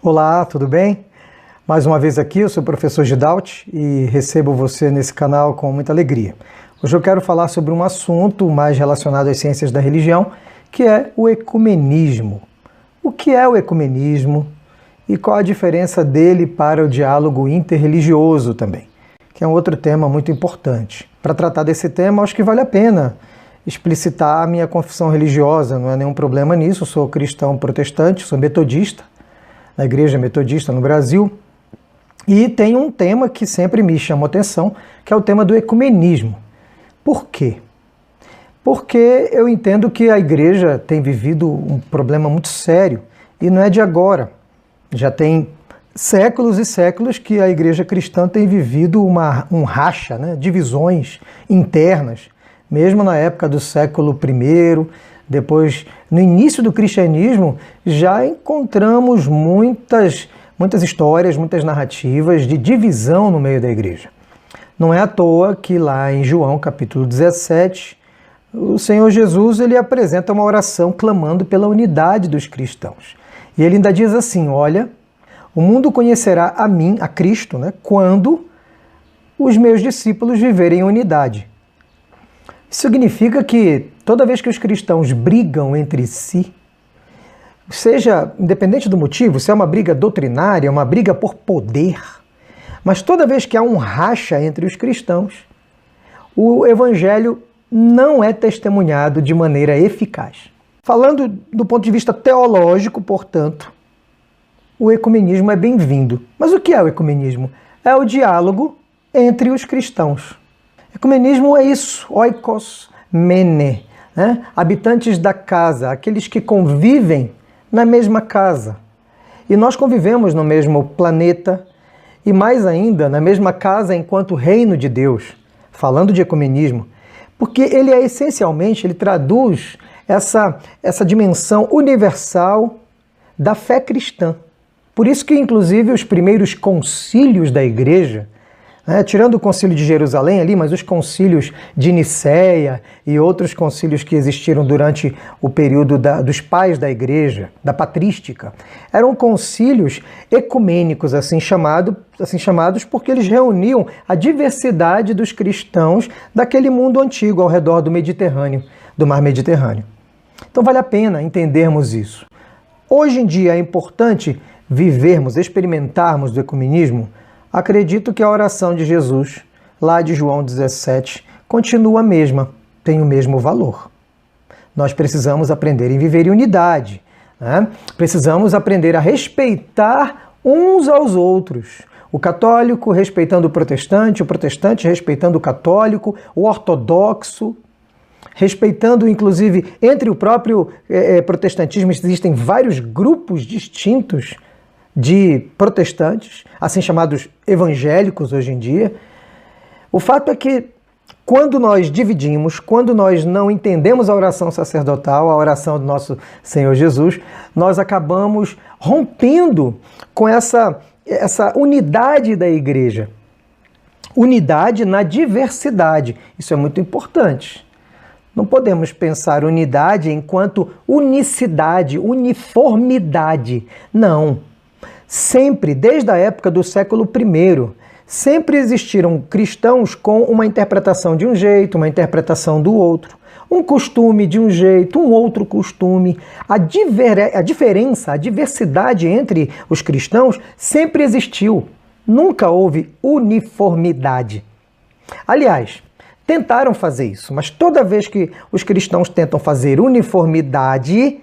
Olá, tudo bem? Mais uma vez aqui, eu sou o professor Gidalt e recebo você nesse canal com muita alegria. Hoje eu quero falar sobre um assunto mais relacionado às ciências da religião, que é o ecumenismo. O que é o ecumenismo e qual a diferença dele para o diálogo interreligioso também, que é um outro tema muito importante. Para tratar desse tema, acho que vale a pena explicitar a minha confissão religiosa, não há nenhum problema nisso, eu sou cristão protestante, sou metodista, na Igreja Metodista no Brasil, e tem um tema que sempre me chamou atenção, que é o tema do ecumenismo. Por quê? Porque eu entendo que a Igreja tem vivido um problema muito sério, e não é de agora. Já tem séculos e séculos que a Igreja cristã tem vivido um racha, né? Divisões internas, mesmo na época do século I. Depois, no início do cristianismo, já encontramos muitas histórias, muitas narrativas de divisão no meio da igreja. Não é à toa que lá em João, capítulo 17, o Senhor Jesus ele apresenta uma oração clamando pela unidade dos cristãos. E ele ainda diz assim, olha, o mundo conhecerá a mim, a Cristo, né, quando os meus discípulos viverem em unidade. Isso significa que toda vez que os cristãos brigam entre si, seja independente do motivo, se é uma briga doutrinária, uma briga por poder, mas toda vez que há um racha entre os cristãos, o evangelho não é testemunhado de maneira eficaz. Falando do ponto de vista teológico, portanto, o ecumenismo é bem-vindo. Mas o que é o ecumenismo? É o diálogo entre os cristãos. Ecumenismo é isso, oikos mene, né? Habitantes da casa, aqueles que convivem na mesma casa. E nós convivemos no mesmo planeta e mais ainda na mesma casa enquanto reino de Deus, falando de ecumenismo, porque ele é essencialmente, ele traduz essa dimensão universal da fé cristã. Por isso que inclusive os primeiros concílios da igreja, tirando o concílio de Jerusalém ali, mas os concílios de Nicéia e outros concílios que existiram durante o período dos pais da igreja, da patrística, eram concílios ecumênicos, assim chamados porque eles reuniam a diversidade dos cristãos daquele mundo antigo ao redor do Mediterrâneo, do mar Mediterrâneo. Então vale a pena entendermos isso. Hoje em dia é importante vivermos, experimentarmos do ecumenismo. Acredito que a oração de Jesus, lá de João 17, continua a mesma, tem o mesmo valor. Nós precisamos aprender a viver em unidade, né? Precisamos aprender a respeitar uns aos outros. O católico respeitando o protestante respeitando o católico, o ortodoxo, respeitando, inclusive, entre o próprio protestantismo, existem vários grupos distintos de protestantes, assim chamados evangélicos hoje em dia. O fato é que quando nós dividimos, quando nós não entendemos a oração sacerdotal, a oração do nosso Senhor Jesus, nós acabamos rompendo com essa unidade da igreja. Unidade na diversidade. Isso é muito importante. Não podemos pensar unidade enquanto unicidade, uniformidade. Não. Sempre, desde a época do século I, sempre existiram cristãos com uma interpretação de um jeito, uma interpretação do outro, um costume de um jeito, um outro costume. A diferença, a diversidade entre os cristãos sempre existiu. Nunca houve uniformidade. Aliás, tentaram fazer isso, mas toda vez que os cristãos tentam fazer uniformidade,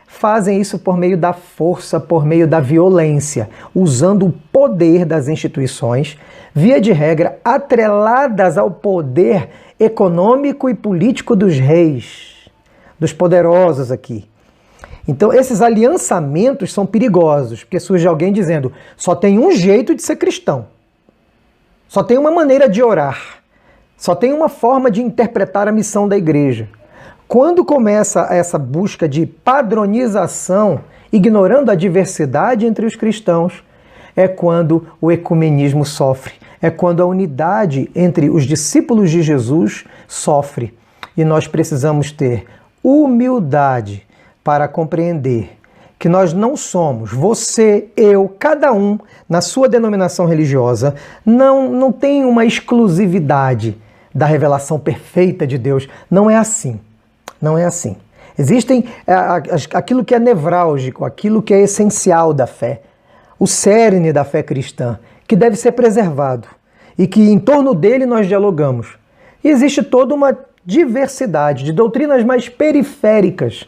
fazem isso por meio da força, por meio da violência, usando o poder das instituições, via de regra, atreladas ao poder econômico e político dos reis, dos poderosos aqui. Então, esses aliançamentos são perigosos, porque surge alguém dizendo, só tem um jeito de ser cristão, só tem uma maneira de orar, só tem uma forma de interpretar a missão da igreja. Quando começa essa busca de padronização, ignorando a diversidade entre os cristãos, é quando o ecumenismo sofre, é quando a unidade entre os discípulos de Jesus sofre. E nós precisamos ter humildade para compreender que nós não somos, você, eu, cada um, na sua denominação religiosa, não tem uma exclusividade da revelação perfeita de Deus. Não é assim. Não é assim. Existem aquilo que é nevrálgico, aquilo que é essencial da fé, o cerne da fé cristã, que deve ser preservado e que em torno dele nós dialogamos. E existe toda uma diversidade de doutrinas mais periféricas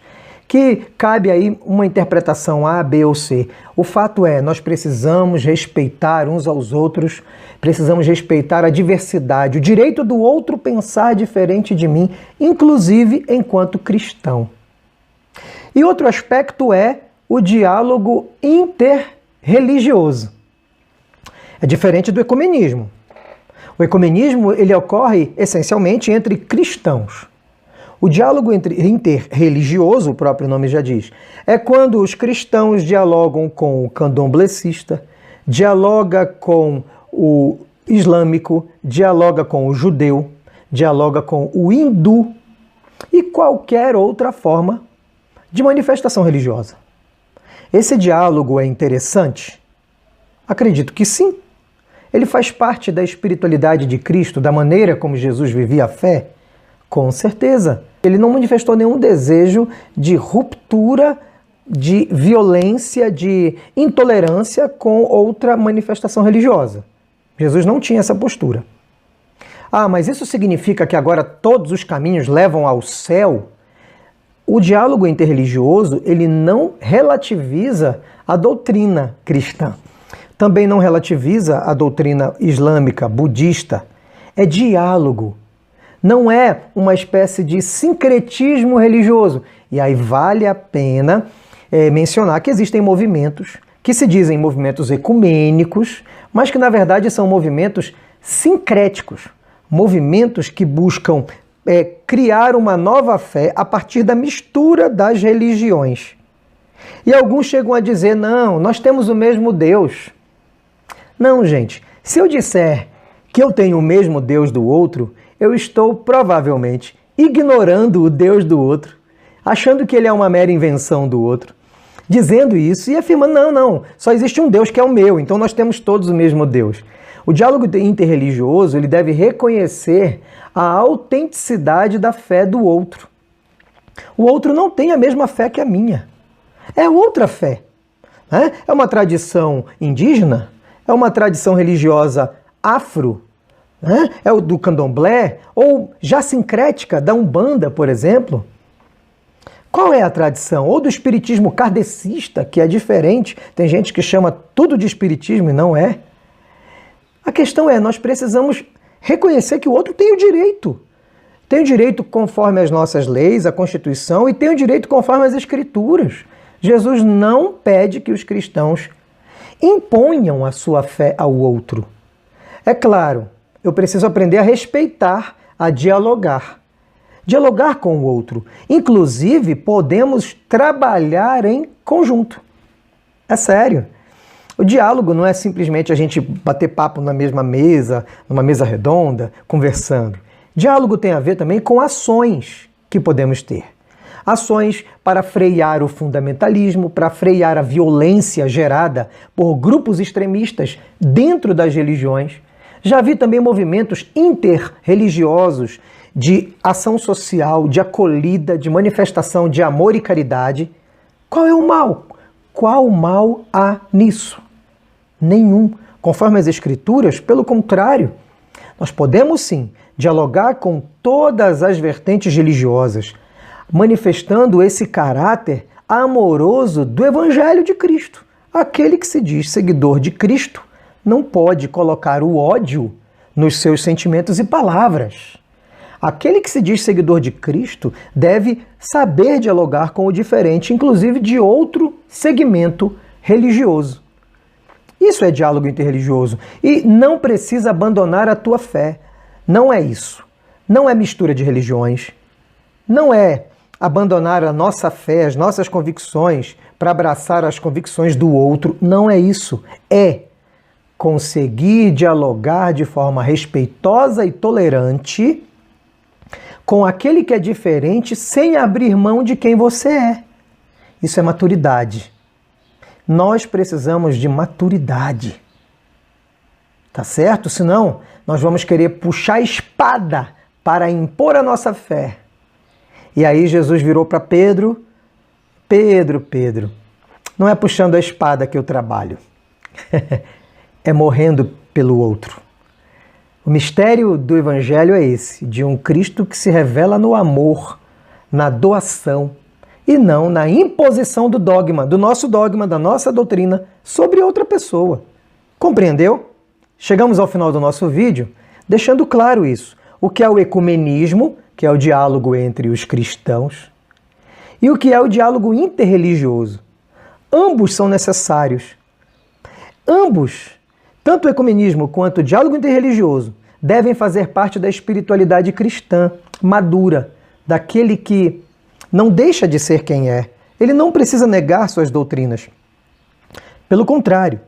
que cabe aí uma interpretação A, B ou C. O fato é, nós precisamos respeitar uns aos outros, precisamos respeitar a diversidade, o direito do outro pensar diferente de mim, inclusive enquanto cristão. E outro aspecto é o diálogo interreligioso. É diferente do ecumenismo. O ecumenismo ele ocorre essencialmente entre cristãos. O diálogo interreligioso, o próprio nome já diz, é quando os cristãos dialogam com o candomblessista, dialoga com o islâmico, dialoga com o judeu, dialoga com o hindu e qualquer outra forma de manifestação religiosa. Esse diálogo é interessante? Acredito que sim. Ele faz parte da espiritualidade de Cristo, da maneira como Jesus vivia a fé? Com certeza. Ele não manifestou nenhum desejo de ruptura, de violência, de intolerância com outra manifestação religiosa. Jesus não tinha essa postura. Ah, mas isso significa que agora todos os caminhos levam ao céu? O diálogo interreligioso, ele não relativiza a doutrina cristã. Também não relativiza a doutrina islâmica, budista. É diálogo. Não é uma espécie de sincretismo religioso. E aí vale a pena mencionar que existem movimentos que se dizem movimentos ecumênicos, mas que na verdade são movimentos sincréticos. Movimentos que buscam criar uma nova fé a partir da mistura das religiões. E alguns chegam a dizer, não, nós temos o mesmo Deus. Não, gente, se eu disser que eu tenho o mesmo Deus do outro, eu estou provavelmente ignorando o Deus do outro, achando que ele é uma mera invenção do outro, dizendo isso e afirmando, não, só existe um Deus que é o meu, então nós temos todos o mesmo Deus. O diálogo interreligioso ele deve reconhecer a autenticidade da fé do outro. O outro não tem a mesma fé que a minha. É outra fé. Né? É uma tradição indígena, é uma tradição religiosa afro, né? É o do candomblé, ou já sincrética da Umbanda, por exemplo. Qual é a tradição? Ou do espiritismo kardecista, que é diferente. Tem gente que chama tudo de espiritismo e não é. A questão é, nós precisamos reconhecer que o outro tem o direito. Tem o direito conforme as nossas leis, a Constituição, e tem o direito conforme as Escrituras. Jesus não pede que os cristãos imponham a sua fé ao outro. É claro, eu preciso aprender a respeitar, a dialogar. Dialogar com o outro. Inclusive, podemos trabalhar em conjunto. É sério. O diálogo não é simplesmente a gente bater papo na mesma mesa, numa mesa redonda, conversando. Diálogo tem a ver também com ações que podemos ter. Ações para frear o fundamentalismo, para frear a violência gerada por grupos extremistas dentro das religiões. Já vi também movimentos interreligiosos de ação social, de acolhida, de manifestação de amor e caridade. Qual é o mal? Qual mal há nisso? Nenhum. Conforme as Escrituras, pelo contrário, nós podemos sim dialogar com todas as vertentes religiosas, manifestando esse caráter amoroso do Evangelho de Cristo. Aquele que se diz seguidor de Cristo não pode colocar o ódio nos seus sentimentos e palavras. Aquele que se diz seguidor de Cristo deve saber dialogar com o diferente, inclusive de outro segmento religioso. Isso é diálogo interreligioso. E não precisa abandonar a tua fé. Não é isso. Não é mistura de religiões. Não é abandonar a nossa fé, as nossas convicções, para abraçar as convicções do outro. Não é isso. É conseguir dialogar de forma respeitosa e tolerante com aquele que é diferente sem abrir mão de quem você é. Isso é maturidade. Nós precisamos de maturidade. Tá certo? Senão, nós vamos querer puxar a espada para impor a nossa fé. E aí Jesus virou para Pedro: Pedro, não é puxando a espada que eu trabalho. É morrendo pelo outro. O mistério do Evangelho é esse, de um Cristo que se revela no amor, na doação, e não na imposição do dogma, do nosso dogma, da nossa doutrina, sobre outra pessoa. Compreendeu? Chegamos ao final do nosso vídeo deixando claro isso. O que é o ecumenismo, que é o diálogo entre os cristãos, e o que é o diálogo interreligioso. Ambos são necessários. Ambos, tanto o ecumenismo quanto o diálogo interreligioso, devem fazer parte da espiritualidade cristã, madura, daquele que não deixa de ser quem é. Ele não precisa negar suas doutrinas. Pelo contrário,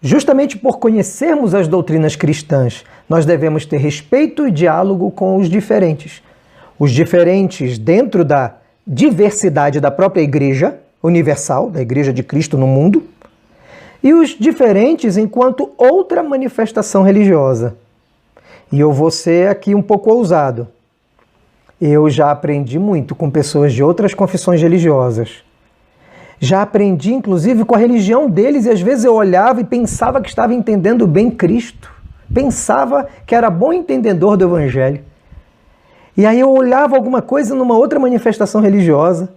justamente por conhecermos as doutrinas cristãs, nós devemos ter respeito e diálogo com os diferentes. Os diferentes dentro da diversidade da própria Igreja universal, da Igreja de Cristo no mundo, e os diferentes enquanto outra manifestação religiosa. E eu vou ser aqui um pouco ousado. Eu já aprendi muito com pessoas de outras confissões religiosas. Já aprendi, inclusive, com a religião deles, e às vezes eu olhava e pensava que estava entendendo bem Cristo. Pensava que era bom entendedor do Evangelho. E aí eu olhava alguma coisa numa outra manifestação religiosa,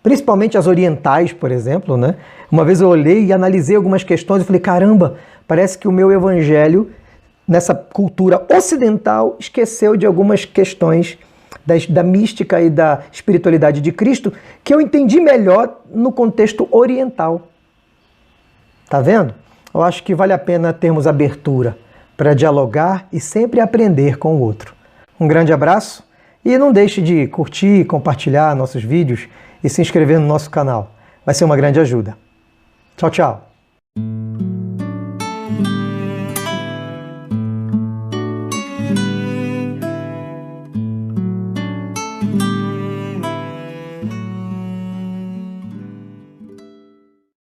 principalmente as orientais, por exemplo, né? Uma vez eu olhei e analisei algumas questões e falei, caramba, parece que o meu Evangelho, nessa cultura ocidental, esqueceu de algumas questões da mística e da espiritualidade de Cristo, que eu entendi melhor no contexto oriental. Tá vendo? Eu acho que vale a pena termos abertura para dialogar e sempre aprender com o outro. Um grande abraço e não deixe de curtir, compartilhar nossos vídeos e se inscrever no nosso canal. Vai ser uma grande ajuda. Tchau, tchau!